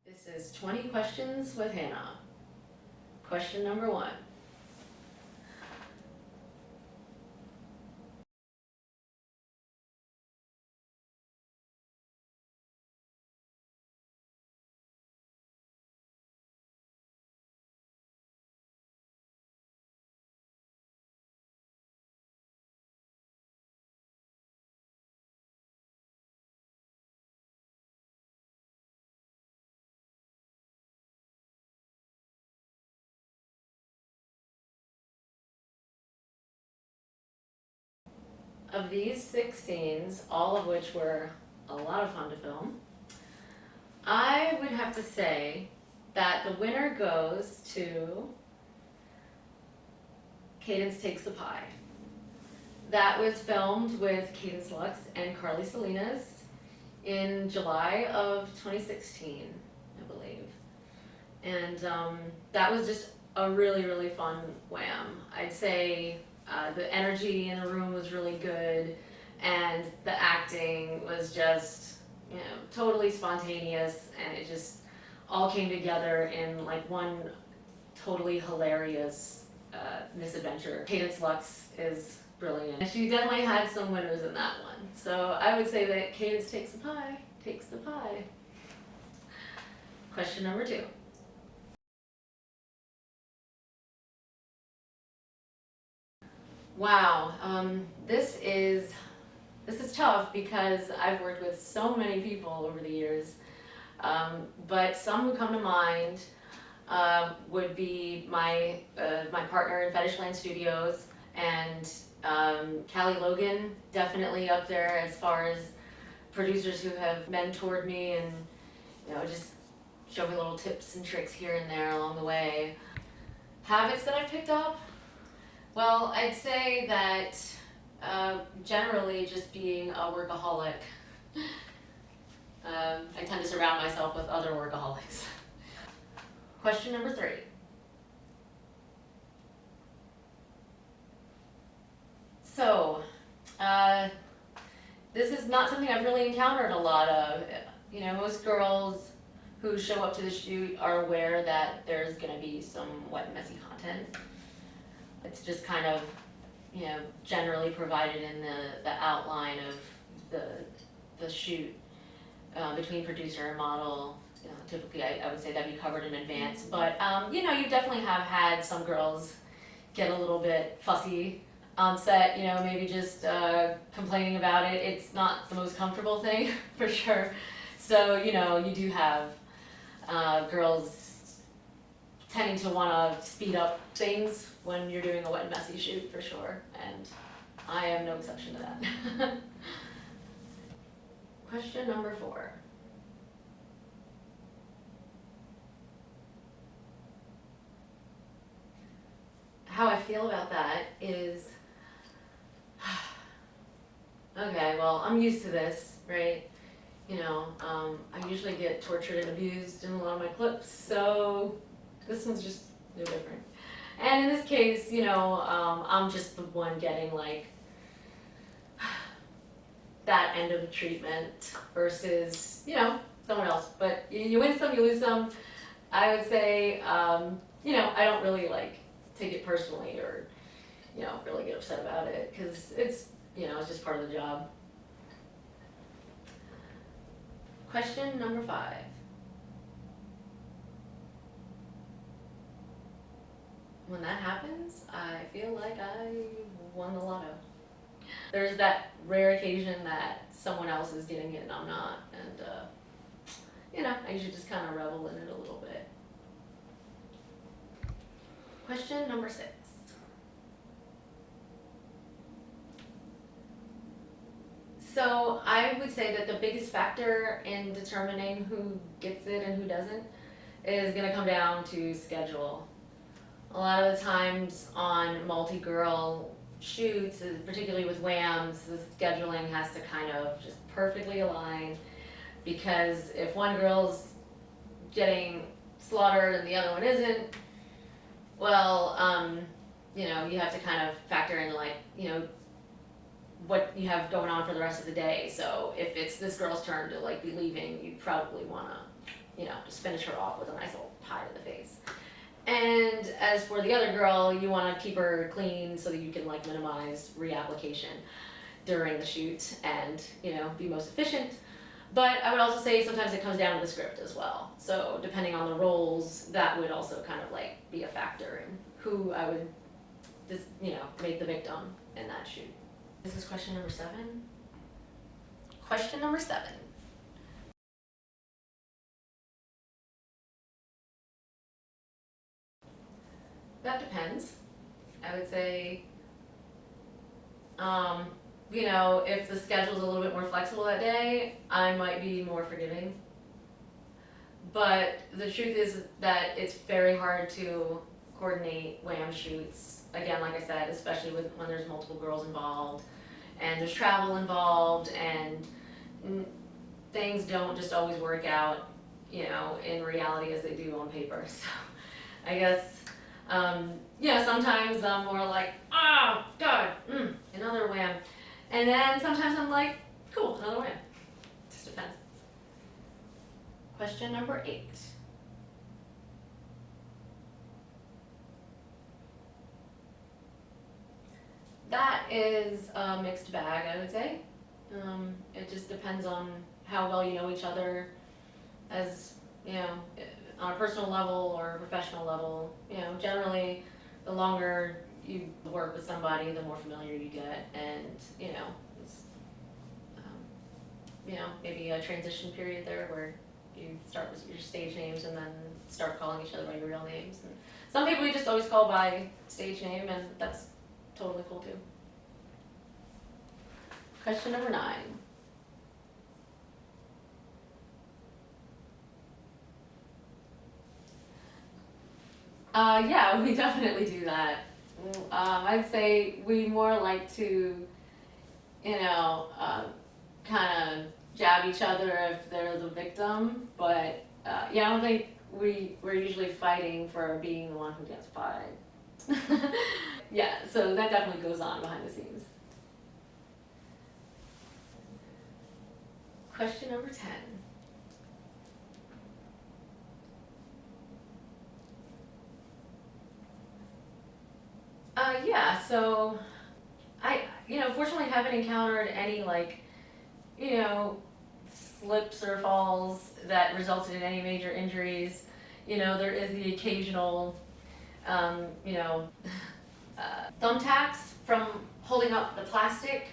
This is 20 questions with Hannah. Question number 1. Of these 6 scenes, all of which were a lot of fun to film, I would have to say that the winner goes to Cadence Takes the Pie. That was filmed with Cadence Lux and Carly Salinas in July of 2016, I believe. And that was just a really, really fun wham. I'd say the energy in the room was really good, and the acting was just, totally spontaneous, and it just all came together in like one totally hilarious misadventure. Cadence Lux is brilliant. And she definitely had some winners in that one. So I would say that Cadence takes the pie, takes the pie. Question number 2. Wow, this is tough because I've worked with so many people over the years, but some who come to mind would be my partner in Fetishland Studios, and Callie Logan, definitely up there as far as producers who have mentored me and just show me little tips and tricks here and there along the way. Habits that I've picked up. Well, I'd say that generally just being a workaholic. I tend to surround myself with other workaholics. Question number 3. So, this is not something I've really encountered a lot of. Most girls who show up to the shoot are aware that there's going to be some wet and messy content. It's just kind of, generally provided in the outline of the shoot between producer and model. Typically, I would say that'd be covered in advance. But, you definitely have had some girls get a little bit fussy on set, maybe just complaining about it. It's not the most comfortable thing, for sure. So, you do have girls tending to want to speed up things when you're doing a wet and messy shoot, for sure, and I am no exception to that. Question number 4. How I feel about that is, okay, well, I'm used to this, right? I usually get tortured and abused in a lot of my clips, so this one's just no different. And in this case, I'm just the one getting like that end of the treatment versus, someone else. But you win some, you lose some. I would say, I don't really take it personally or, really get upset about it because it's just part of the job. Question number 5. When that happens, I feel like I won the lotto. There's that rare occasion that someone else is getting it and I'm not, and I usually just kind of revel in it a little bit. Question number 6. So I would say that the biggest factor in determining who gets it and who doesn't is going to come down to schedule. A lot of the times on multi-girl shoots, particularly with whams, the scheduling has to kind of just perfectly align, because if one girl's getting slaughtered and the other one isn't, well, you have to kind of factor in what you have going on for the rest of the day. So if it's this girl's turn to be leaving, you probably want to just finish her off with a nice little pie to the face. And as for the other girl, you want to keep her clean so that you can like minimize reapplication during the shoot and be most efficient. But I would also say sometimes it comes down to the script as well. So depending on the roles, that would also kind of like be a factor in who I would just make the victim in that shoot. This is question number 7. Question number 7. That depends. I would say, if the schedule's a little bit more flexible that day, I might be more forgiving. But the truth is that it's very hard to coordinate wham shoots. Again, like I said, especially when there's multiple girls involved, and there's travel involved, and things don't just always work out, in reality as they do on paper. So I guess, sometimes I'm more like, oh, God, another wham. And then sometimes I'm like, cool, another wham. Just depends. Question number 8. That is a mixed bag, I would say. It just depends on how well you know each other as, on a personal level or a professional level. Generally, the longer you work with somebody, the more familiar you get, and, it's, maybe a transition period there where you start with your stage names and then start calling each other by your real names. And some people you just always call by stage name, and that's totally cool too. Question number 9. Yeah, we definitely do that. I'd say we more like to, kind of jab each other if they're the victim, but I don't think we're usually fighting for being the one who gets pied. Yeah, so that definitely goes on behind the scenes. Question number 10. Yeah, so I, fortunately haven't encountered any slips or falls that resulted in any major injuries. There is the occasional, thumbtacks from holding up the plastic,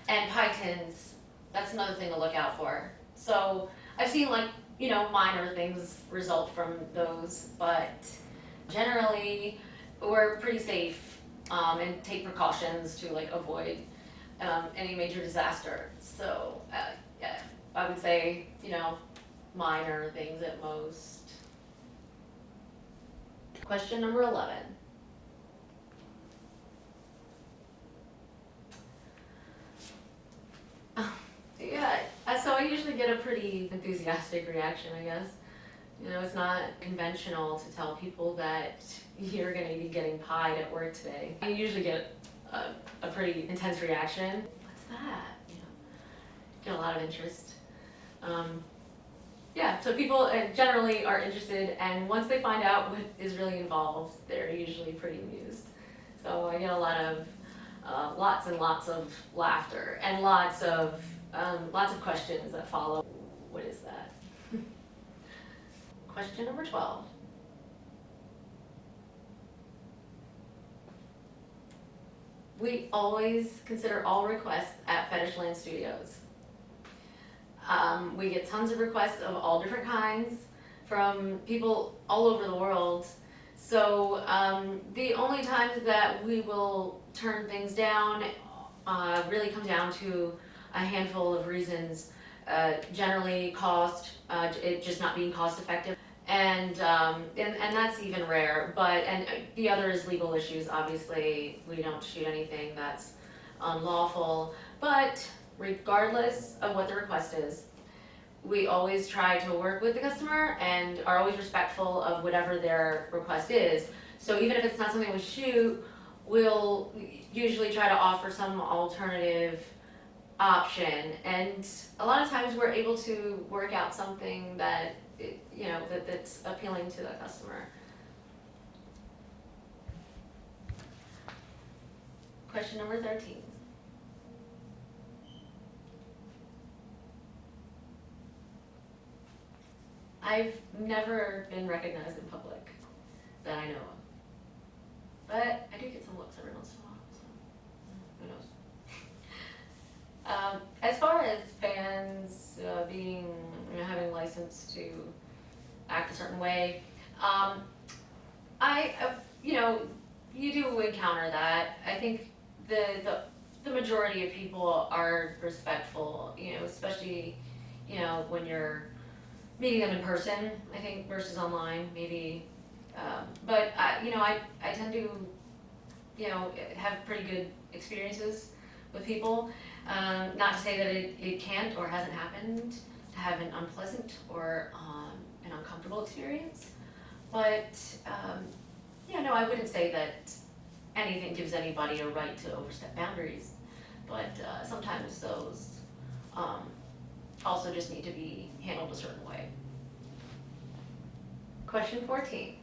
and pie tins. That's another thing to look out for. So I've seen minor things result from those, but generally we're pretty safe and take precautions to avoid any major disaster. So yeah, I would say minor things at most. Question number 11. Yeah, so I usually get a pretty enthusiastic reaction, I guess. It's not conventional to tell people that you're going to be getting pied at work today. I usually get a pretty intense reaction. What's that? Get a lot of interest. Yeah, so people generally are interested, and once they find out what is really involved, they're usually pretty amused. So I get a lot of lots and lots of laughter and lots of questions that follow. What is that? Question number 12. We always consider all requests at Fetishland Studios. We get tons of requests of all different kinds from people all over the world. So the only times that we will turn things down really come down to a handful of reasons. Generally cost, it just not being cost effective. And that's even rare, and the other is legal issues. Obviously, we don't shoot anything that's unlawful, but regardless of what the request is, we always try to work with the customer and are always respectful of whatever their request is. So even if it's not something we shoot, we'll usually try to offer some alternative option, and a lot of times we're able to work out something that that's appealing to the customer. Question number 13. I've never been recognized in public that I know of. But I do get some looks every once in a while, so who knows. As far as fans being, having license to act a certain way, you do encounter that. I think the majority of people are respectful, especially, when you're meeting them in person, I think, versus online, maybe. But I tend to, have pretty good experiences with people. Not to say that it can't or hasn't happened to have an unpleasant or an uncomfortable experience. But I wouldn't say that anything gives anybody a right to overstep boundaries. But sometimes those also just need to be handled a certain way. Question 14.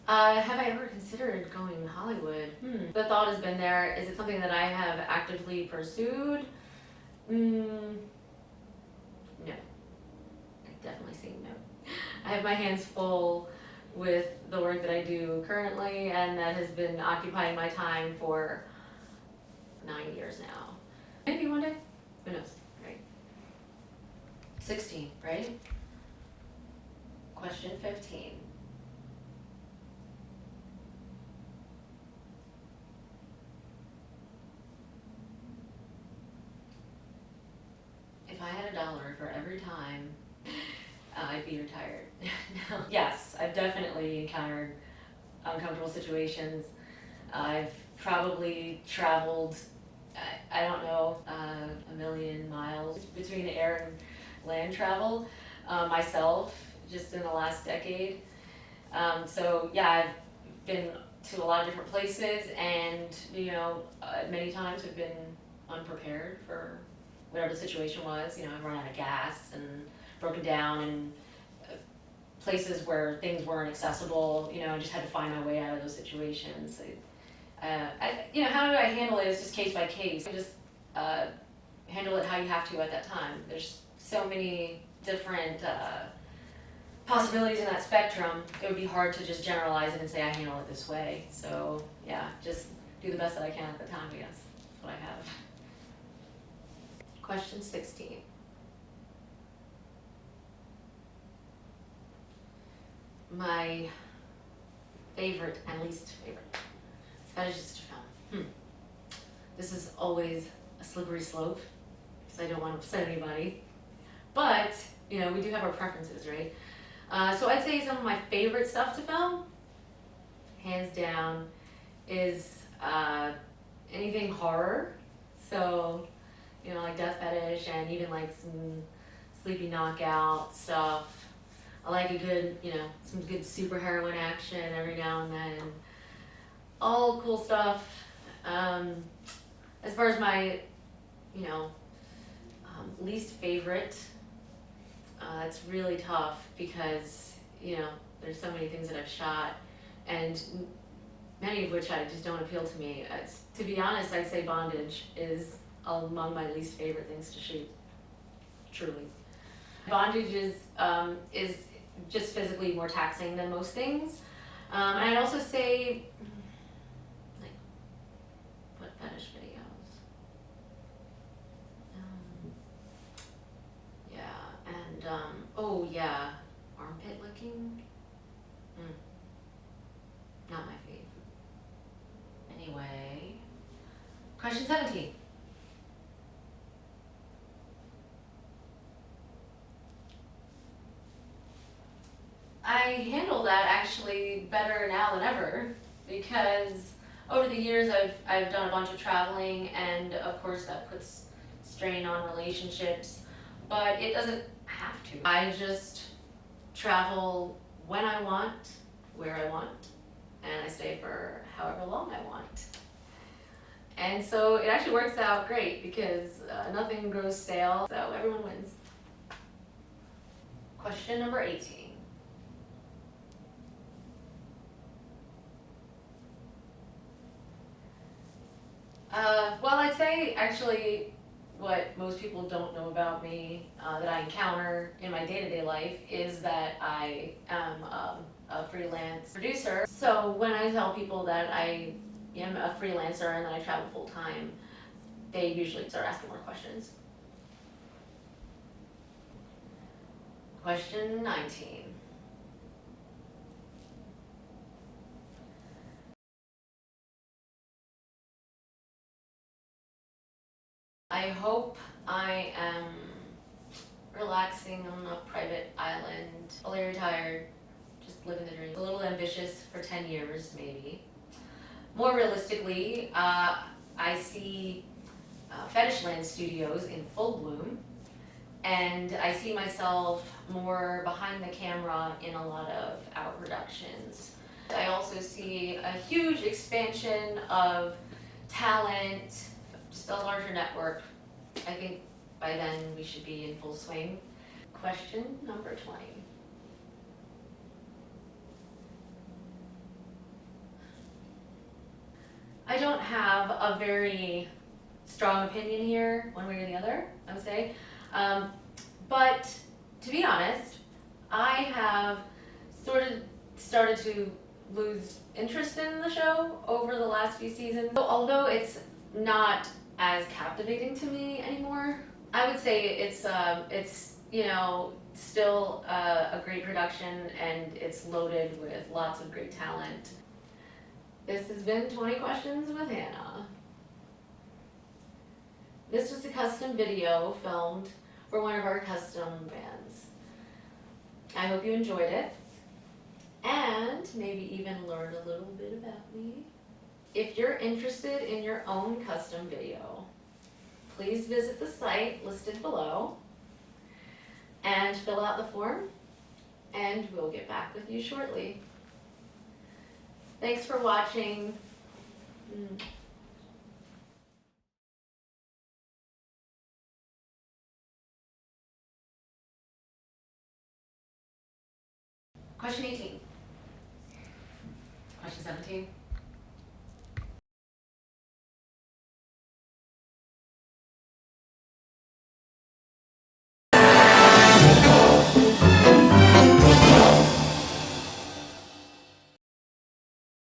Have I ever considered going to Hollywood? The thought has been there. Is it something that I have actively pursued? No. I definitely say no. I have my hands full with the work that I do currently, and that has been occupying my time for 9 years now. Maybe one day. Who knows, right? 16, right? Question 15. If I had $1 for every time, I'd be retired. No. Yes, I've definitely encountered uncomfortable situations. I've probably traveled, I don't know, 1,000,000 miles between air and land travel myself, just in the last decade. So yeah, I've been to a lot of different places, and many times have been unprepared for whatever the situation was. I've run out of gas and broken down, and places where things weren't accessible. I just had to find my way out of those situations. How do I handle it is just case by case. I just handle it how you have to at that time. There's so many different possibilities in that spectrum. It would be hard to just generalize it and say I handle it this way. So yeah, just do the best that I can at the time, I guess. That's what I have. Question 16. My favorite and least favorite fetishes to film. This is always a slippery slope, because I don't want to upset anybody. But, we do have our preferences, right? So I'd say some of my favorite stuff to film, hands down, is anything horror. So, like death fetish, and even like some sleepy knockout stuff. I like a good, some good superheroine action every now and then. All cool stuff. As far as my, least favorite, it's really tough because, there's so many things that I've shot, and many of which I just don't appeal to me. To be honest, I'd say bondage is among my least favorite things to shoot. Truly. Bondage is just physically more taxing than most things. And I'd also say, like, what fetish videos? Armpit licking? Not my fave. Anyway, question 17. I handle that actually better now than ever, because over the years I've done a bunch of traveling, and of course that puts strain on relationships, but it doesn't have to. I just travel when I want, where I want, and I stay for however long I want. And so it actually works out great because nothing grows stale, so everyone wins. Question number 18. Well, I'd say actually what most people don't know about me that I encounter in my day-to-day life is that I am a freelance producer. So when I tell people that I am a freelancer and that I travel full-time, they usually start asking more questions. Question 19. I hope I am relaxing on a private island, fully retired, just living the dream. A little ambitious for 10 years, maybe. More realistically, I see Fetishland Studios in full bloom, and I see myself more behind the camera in a lot of our productions. I also see a huge expansion of talent, just a larger network. I think by then we should be in full swing. Question number 20. I don't have a very strong opinion here, one way or the other, I would say. But to be honest, I have sort of started to lose interest in the show over the last few seasons. So although it's not as captivating to me anymore, I would say it's still a great production, and it's loaded with lots of great talent. This has been 20 Questions with Hannah. This was a custom video filmed for one of our custom bands. I hope you enjoyed it, and maybe even learned a little bit about me. If you're interested in your own custom video, please visit the site listed below and fill out the form, and we'll get back with you shortly. Thanks for watching. Question 18. Question 17.